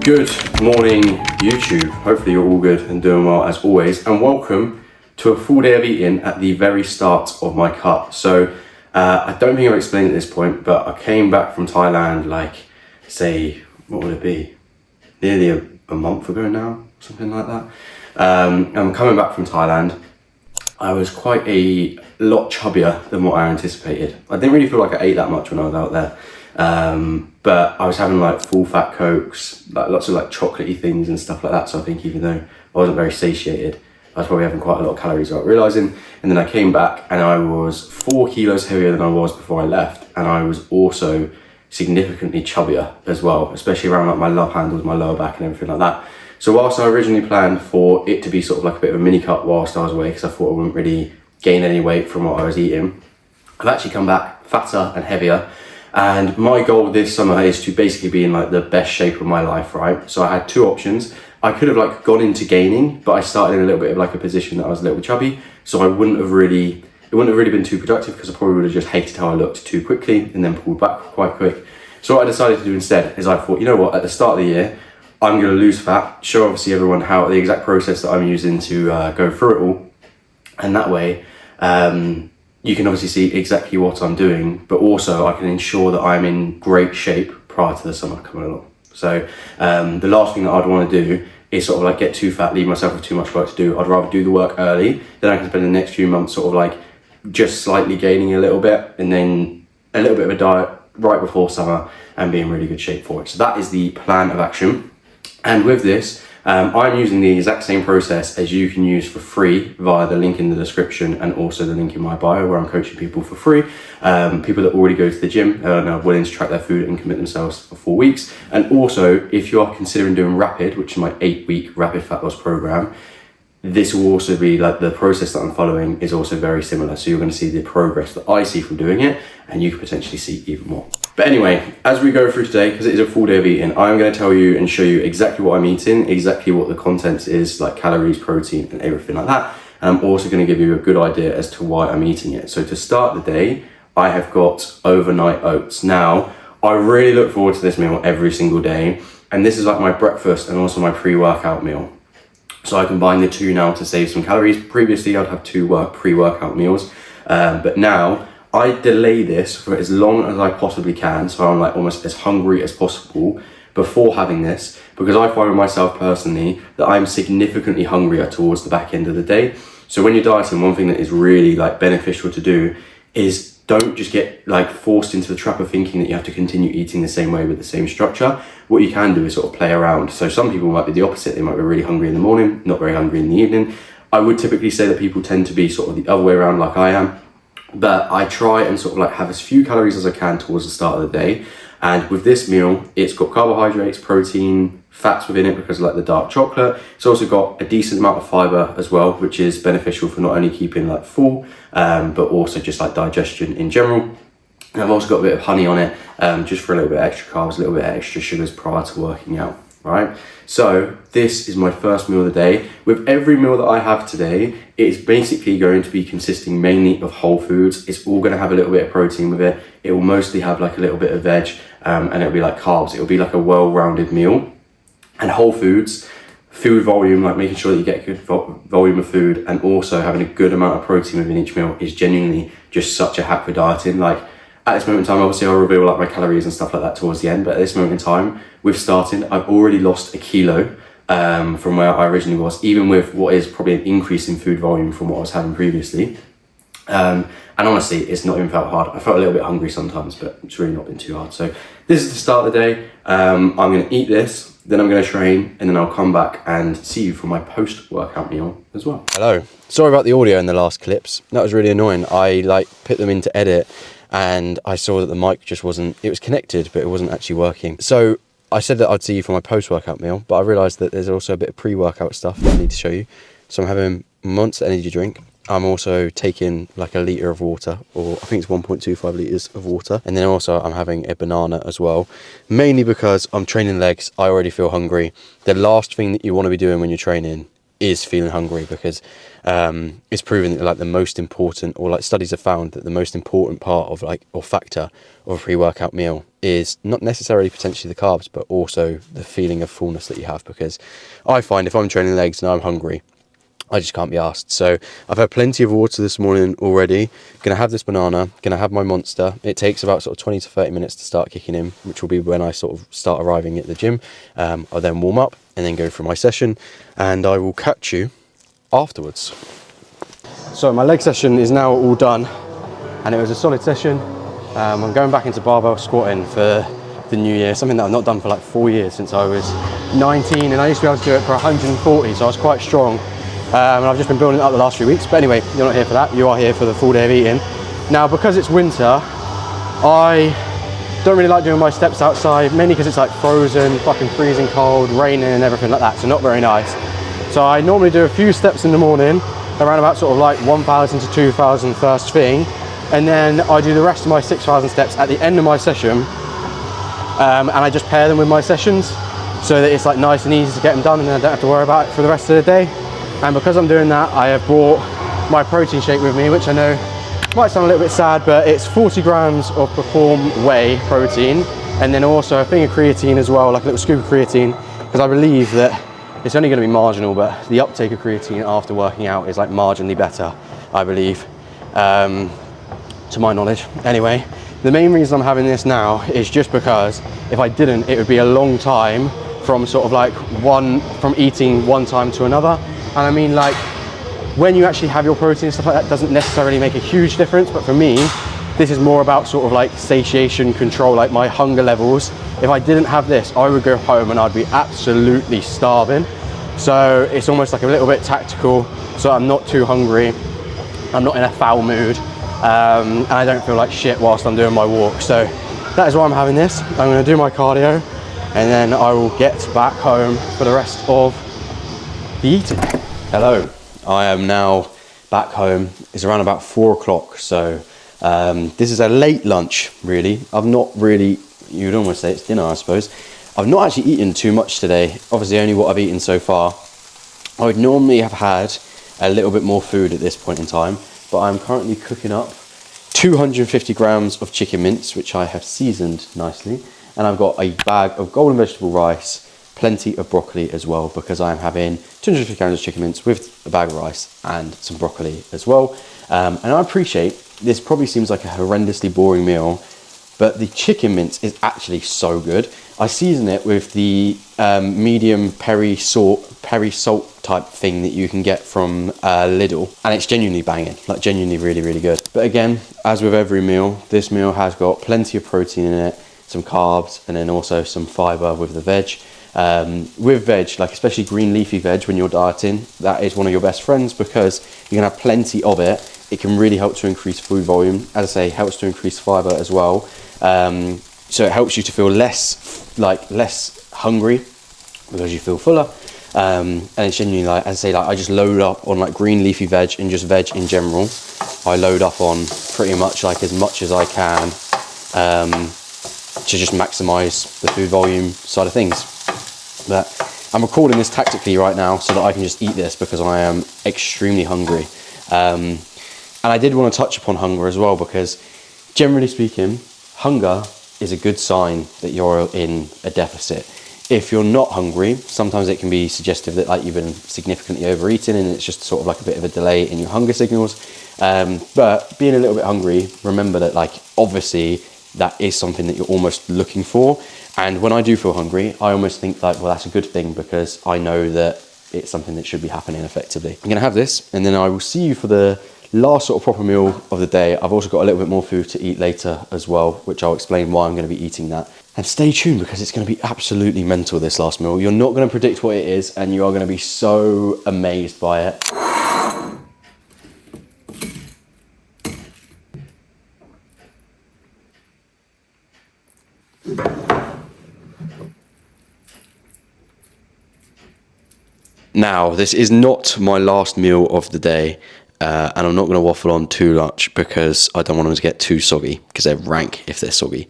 Good morning, YouTube. Hopefully you're all good and doing well as always, and welcome to a full day of eating at the very start of my cut. So I don't think I've explained at this point, but I came back from Thailand what would it be? Nearly a month ago now, something like that. I'm coming back from Thailand. I was quite a lot chubbier than what I anticipated. I didn't really feel like I ate that much when I was out there. But I was having like full fat Cokes, like lots of like chocolatey things and stuff like that. So I think even though I wasn't very satiated, I was probably having quite a lot of calories without realising. And then I came back and I was 4 kilos heavier than I was before I left. And I was also significantly chubbier as well, especially around like my love handles, my lower back and everything like that. So whilst I originally planned for it to be sort of like a bit of a mini cut whilst I was away, because I thought I wouldn't really gain any weight from what I was eating, I've actually come back fatter and heavier. And my goal this summer is to basically be in like the best shape of my life, right? So I had two options. I could have like gone into gaining, but I started in a little bit of like a position that I was a little bit chubby. So it wouldn't have really been too productive, because I probably would have just hated how I looked too quickly and then pulled back quite quick. So what I decided to do instead is I thought, you know what, at the start of the year, I'm going to lose fat, show obviously everyone how the exact process that I'm using to go through it all. And that way, you can obviously see exactly what I'm doing, but also I can ensure that I'm in great shape prior to the summer coming along. So the last thing that I'd want to do is sort of like get too fat, leave myself with too much work to do. I'd rather do the work early, then I can spend the next few months sort of like just slightly gaining a little bit, and then a little bit of a diet right before summer and be in really good shape for it. So that is the plan of action. And with this, I'm using the exact same process as you can use for free via the link in the description and also the link in my bio, where I'm coaching people for free. People that already go to the gym and are willing to track their food and commit themselves for 4 weeks. And also, if you are considering doing RAPID, which is my 8-week rapid fat loss program, this will also be like the process that I'm following is also very similar. So you're going to see the progress that I see from doing it, and you could potentially see even more. But anyway, as we go through today, because it is a full day of eating, I'm going to tell you and show you exactly what I'm eating, exactly what the content is, like calories, protein, and everything like that. And I'm also going to give you a good idea as to why I'm eating it. So to start the day, I have got overnight oats. Now, I really look forward to this meal every single day. And this is like my breakfast and also my pre-workout meal. So I combine the two now to save some calories. Previously, I'd have two pre-workout meals, but now I delay this for as long as I possibly can, so I'm like almost as hungry as possible before having this, because I find with myself personally that I'm significantly hungrier towards the back end of the day. So when you're dieting, one thing that is really like beneficial to do is don't just get like forced into the trap of thinking that you have to continue eating the same way with the same structure. What you can do is sort of play around. So some people might be the opposite. They might be really hungry in the morning, not very hungry in the evening. I would typically say that people tend to be sort of the other way around like I am. But I try and sort of like have as few calories as I can towards the start of the day. And with this meal, it's got carbohydrates, protein, fats within it because of like the dark chocolate. It's also got a decent amount of fiber as well, which is beneficial for not only keeping like full, but also just like digestion in general. And I've also got a bit of honey on it, just for a little bit extra carbs, a little bit extra sugars prior to working out, right? So this is my first meal of the day. With every meal that I have today, it's basically going to be consisting mainly of whole foods. It's all going to have a little bit of protein with it. It will mostly have like a little bit of veg, and it'll be like carbs. It'll be like a well-rounded meal. And whole foods, food volume, like making sure that you get a good volume of food and also having a good amount of protein within each meal is genuinely just such a hack for dieting. Like at this moment in time, obviously I'll reveal like my calories and stuff like that towards the end, but at this moment in time, with starting, I've already lost 1 kilo from where I originally was, even with what is probably an increase in food volume from what I was having previously. And honestly, it's not even felt hard. I felt a little bit hungry sometimes, but it's really not been too hard. So this is the start of the day. I'm going to eat this, then I'm going to train, and then I'll come back and see you for my post-workout meal as well. Hello. Sorry about the audio in the last clips. That was really annoying. I like put them in to edit, and I saw that the mic just wasn't, it was connected, but it wasn't actually working. So I said that I'd see you for my post-workout meal, but I realised that there's also a bit of pre-workout stuff that I need to show you. So I'm having Monster energy drink. I'm also taking like 1 litre of water, or I think it's 1.25 litres of water. And then also I'm having a banana as well, mainly because I'm training legs. I already feel hungry. The last thing that you want to be doing when you're training is feeling hungry, because it's proven that like the most important, or like studies have found that the most important part of like, or factor of a pre-workout meal is not necessarily potentially the carbs, but also the feeling of fullness that you have. Because I find if I'm training legs and I'm hungry, I just can't be asked. So I've had plenty of water this morning already. Gonna have this banana, gonna have my Monster. It takes about sort of 20 to 30 minutes to start kicking in, which will be when I sort of start arriving at the gym. I'll then warm up and then go for my session, and I will catch you afterwards. So my leg session is now all done, and it was a solid session. I'm going back into barbell squatting for the new year, something that I've not done for like 4 years, since I was 19, and I used to be able to do it for 140, so I was quite strong. And I've just been building it up the last few weeks. But anyway, you're not here for that. You are here for the full day of eating. Now, because it's winter, I don't really like doing my steps outside, mainly because it's like frozen, fucking freezing cold, raining and everything like that, so not very nice. So I normally do a few steps in the morning, around about sort of like 1,000 to 2,000 first thing, and then I do the rest of my 6,000 steps at the end of my session, and I just pair them with my sessions, so that it's like nice and easy to get them done, and then I don't have to worry about it for the rest of the day. And because I'm doing that, I have brought my protein shake with me, which I know might sound a little bit sad, but it's 40 grams of Perform Whey protein, and then also a thing of creatine as well, like a little scoop of creatine, because I believe that it's only going to be marginal, but the uptake of creatine after working out is like marginally better, I believe, to my knowledge. Anyway, the main reason I'm having this now is just because if I didn't, it would be a long time from sort of like from eating one time to another. And I mean, like, when you actually have your protein and stuff like that, doesn't necessarily make a huge difference, but for me, this is more about sort of like satiation control, like my hunger levels. If I didn't have this, I would go home and I'd be absolutely starving. So it's almost like a little bit tactical, so I'm not too hungry, I'm not in a foul mood, and I don't feel like shit whilst I'm doing my walk. So that is why I'm having this. I'm gonna do my cardio, and then I will get back home for the rest of the eating. Hello, I am now back home. It's around about 4 o'clock, so this is a late lunch, really. I've not really, you'd almost say it's dinner, I suppose. I've not actually eaten too much today, obviously only what I've eaten so far. I would normally have had a little bit more food at this point in time, but I'm currently cooking up 250 grams of chicken mince, which I have seasoned nicely, and I've got a bag of golden vegetable rice, plenty of broccoli as well, because I'm having 250 grams of chicken mince with a bag of rice and some broccoli as well. And I appreciate this probably seems like a horrendously boring meal, but the chicken mince is actually so good. I season it with the medium peri salt type thing that you can get from Lidl, and it's genuinely banging, like genuinely really good. But again, as with every meal, this meal has got plenty of protein in it, some carbs, and then also some fiber with the veg. With veg, like especially green leafy veg, when you're dieting, that is one of your best friends, because you're gonna have plenty of it. It can really help to increase food volume. As I say, helps to increase fiber as well. So it helps you to feel less hungry, because you feel fuller. And it's genuinely, like, as I say, like, I just load up on like green leafy veg and just veg in general. I load up on pretty much as I can, to just maximize the food volume side of things. But I'm recording this tactically right now so that I can just eat this, because I am extremely hungry. And I did want to touch upon hunger as well, because generally speaking, hunger is a good sign that you're in a deficit. If you're not hungry, sometimes it can be suggestive that like you've been significantly overeating, and it's just sort of like a bit of a delay in your hunger signals. But being a little bit hungry, remember that like obviously that is something that you're almost looking for. And when I do feel hungry, I almost think like, well, that's a good thing, because I know that it's something that should be happening effectively. I'm gonna have this, and then I will see you for the last sort of proper meal of the day. I've also got a little bit more food to eat later as well, which I'll explain why I'm gonna be eating that. And stay tuned, because it's gonna be absolutely mental, this last meal. You're not gonna predict what it is, and you are gonna be so amazed by it. Now, this is not my last meal of the day, and I'm not going to waffle on too much, because I don't want them to get too soggy, because they're rank if they're soggy.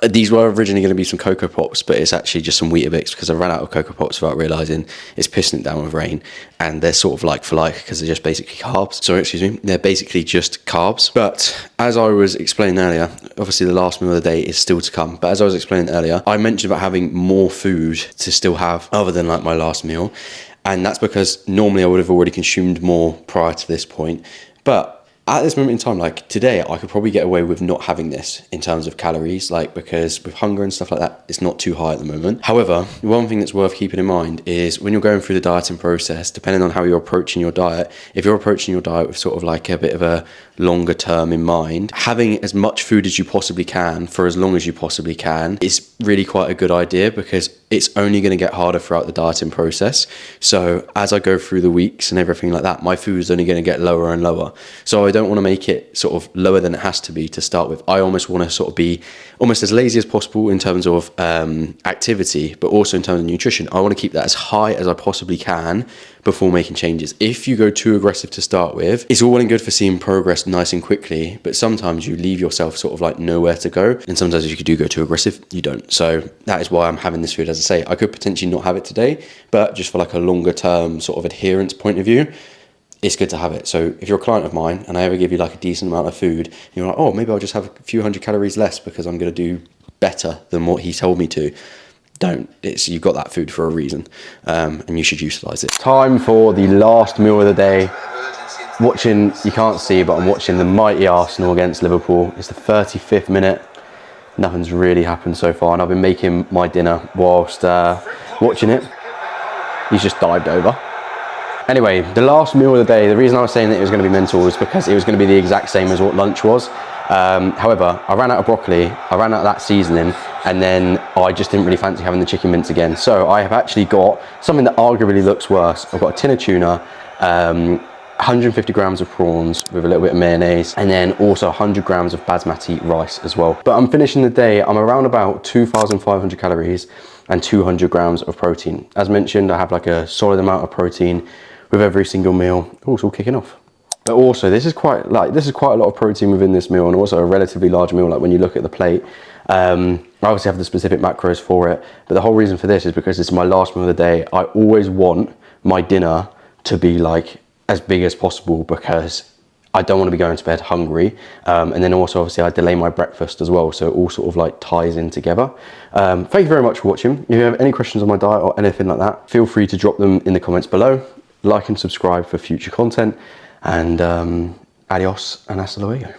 These were originally going to be some Cocoa Pops, but it's actually just some Weetabix because I ran out of Cocoa Pops without realising. It's pissing it down with rain, and they're sort of like for like because they're just basically carbs. Sorry, excuse me. They're basically just carbs. But as I was explaining earlier, obviously the last meal of the day is still to come. But as I was explaining earlier, I mentioned about having more food to still have other than like my last meal. And that's because normally I would have already consumed more prior to this point. But at this moment in time, like today, I could probably get away with not having this in terms of calories, like because with hunger and stuff like that, it's not too high at the moment. However, one thing that's worth keeping in mind is when you're going through the dieting process, depending on how you're approaching your diet, if you're approaching your diet with sort of like a bit of a longer term in mind, having as much food as you possibly can for as long as you possibly can is really quite a good idea because it's only going to get harder throughout the dieting process. So as I go through the weeks and everything like that, my food is only going to get lower and lower. So I don't want to make it sort of lower than it has to be to start with. I almost want to sort of be almost as lazy as possible in terms of activity, but also in terms of nutrition. I want to keep that as high as I possibly can before making changes. If you go too aggressive to start with, it's all well and good for seeing progress nice and quickly, but sometimes you leave yourself sort of like nowhere to go. And sometimes if you do go too aggressive, you don't. So that is why I'm having this food. As I say, I could potentially not have it today, but just for like a longer term sort of adherence point of view, it's good to have it. So if you're a client of mine and I ever give you like a decent amount of food, and you're like, oh, maybe I'll just have a few hundred calories less because I'm going to do better than what he told me to. Don't. You've got that food for a reason, and you should utilize it. Time for the last meal of the day. Watching, you can't see, but I'm watching the mighty Arsenal against Liverpool. It's the 35th minute. Nothing's really happened so far, and I've been making my dinner whilst watching it. He's just dived over. Anyway, the last meal of the day, the reason I was saying that it was going to be mental is because it was going to be the exact same as what lunch was. However, I ran out of broccoli, I ran out of that seasoning, and then I just didn't really fancy having the chicken mince again. So I have actually got something that arguably looks worse. I've got a tin of tuna, 150 grams of prawns with a little bit of mayonnaise, and then also 100 grams of basmati rice as well. But I'm finishing the day, I'm around about 2,500 calories and 200 grams of protein. As mentioned, I have like a solid amount of protein with every single meal. Oh, it's all kicking off. But also, this is quite a lot of protein within this meal, and also a relatively large meal. Like when you look at the plate, I obviously have the specific macros for it. But the whole reason for this is because this is my last meal of the day. I always want my dinner to be like as big as possible because I don't want to be going to bed hungry. And then also, obviously, I delay my breakfast as well. So it all sort of like ties in together. Thank you very much for watching. If you have any questions on my diet or anything like that, feel free to drop them in the comments below. Like and subscribe for future content. And adios and hasta luego.